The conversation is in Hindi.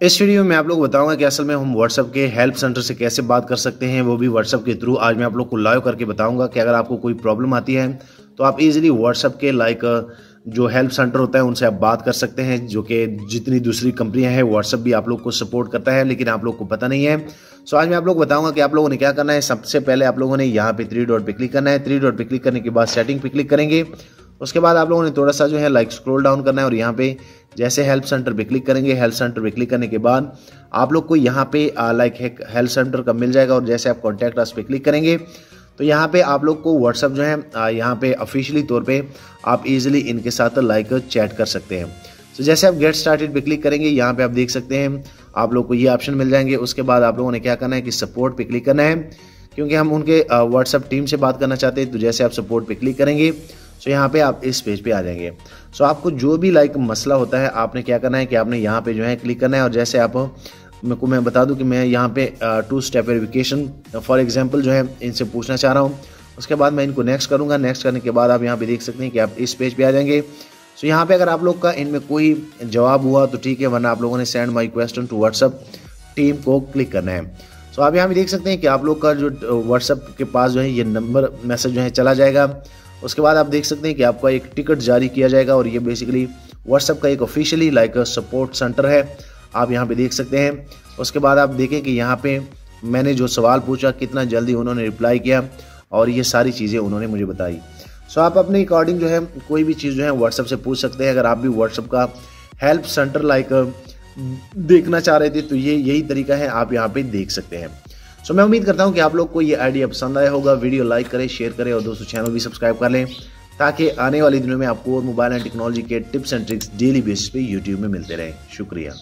इस वीडियो में मैं आप लोग को बताऊंगा कि असल में हम व्हाट्सएप के हेल्प सेंटर से कैसे बात कर सकते हैं, वो भी व्हाट्सएप के थ्रू। आज मैं आप लोग को लाइव करके बताऊंगा कि अगर आपको कोई प्रॉब्लम आती है तो आप इजीली व्हाट्सएप के जो हेल्प सेंटर होता है उनसे आप बात कर सकते हैं, जो कि जितनी दूसरी कंपनियां हैं व्हाट्सएप भी आप लोग को सपोर्ट करता है, लेकिन आप लोग को पता नहीं है। सो आज मैं आप लोग को बताऊंगा कि आप लोगों ने क्या करना है। सबसे पहले आप लोगों ने यहाँ पे 3 डॉट पे क्लिक करना है। 3 डॉट पे क्लिक करने के बाद सेटिंग पे क्लिक करेंगे। उसके बाद आप लोगों ने थोड़ा सा जो है स्क्रॉल डाउन करना है और यहाँ पे जैसे हेल्प सेंटर पे क्लिक करेंगे। हेल्प सेंटर पे क्लिक करने के बाद आप लोग को यहाँ पे हेल्प सेंटर का मिल जाएगा और जैसे आप कॉन्टैक्ट अस पे क्लिक करेंगे तो यहाँ पे आप लोग को व्हाट्सएप जो है यहाँ पे ऑफिशियली तौर पे आप इजीली इनके साथ चैट कर सकते हैं। तो जैसे आप गेट स्टार्टेड पे क्लिक करेंगे यहाँ पे आप देख सकते हैं आप लोग को ये ऑप्शन मिल जाएंगे। उसके बाद आप लोगों ने क्या करना है कि सपोर्ट पे क्लिक करना है, क्योंकि हम उनके व्हाट्सएप टीम से बात करना चाहते हैं। तो जैसे आप सपोर्ट पे क्लिक करेंगे तो यहाँ पे आप इस पेज पे आ जाएंगे। सो आपको जो भी मसला होता है आपने क्या करना है कि आपने यहाँ पे जो है क्लिक करना है और जैसे आप मैं बता दूं कि मैं यहाँ पे 2 स्टेप वेरिफिकेशन फॉर एग्जांपल जो है इनसे पूछना चाह रहा हूँ। उसके बाद मैं इनको नेक्स्ट करूँगा। नेक्स्ट करने के बाद आप यहाँ पे देख सकते हैं कि आप इस पेज पे आ जाएंगे। सो यहाँ पे अगर आप लोग का इनमें कोई जवाब हुआ तो ठीक है, वरना आप लोगों ने send my question to WhatsApp team को क्लिक करना है। सो आप यहाँ पे देख सकते हैं कि आप लोग का जो व्हाट्सएप के पास जो है ये नंबर मैसेज जो है चला जाएगा। उसके बाद आप देख सकते हैं कि आपका एक टिकट जारी किया जाएगा और ये बेसिकली व्हाट्सएप का एक ऑफिशियली सपोर्ट सेंटर है, आप यहाँ पे देख सकते हैं। उसके बाद आप देखें कि यहाँ पे मैंने जो सवाल पूछा कितना जल्दी उन्होंने रिप्लाई किया और ये सारी चीज़ें उन्होंने मुझे बताई। सो आप अपने अकॉर्डिंग जो है कोई भी चीज़ जो है व्हाट्सएप से पूछ सकते हैं। अगर आप भी व्हाट्सएप का हेल्प सेंटर देखना चाह रहे थे तो ये यही तरीका है, आप यहाँ पे देख सकते हैं। सो मैं उम्मीद करता हूँ कि आप लोग को ये आइडिया पसंद आया होगा। वीडियो लाइक करें, शेयर करें और दोस्तों चैनल भी सब्सक्राइब कर लें, ताकि आने वाले दिनों में आपको मोबाइल एंड टेक्नोलॉजी के tips and tricks daily basis पे यूट्यूब में मिलते रहें। शुक्रिया।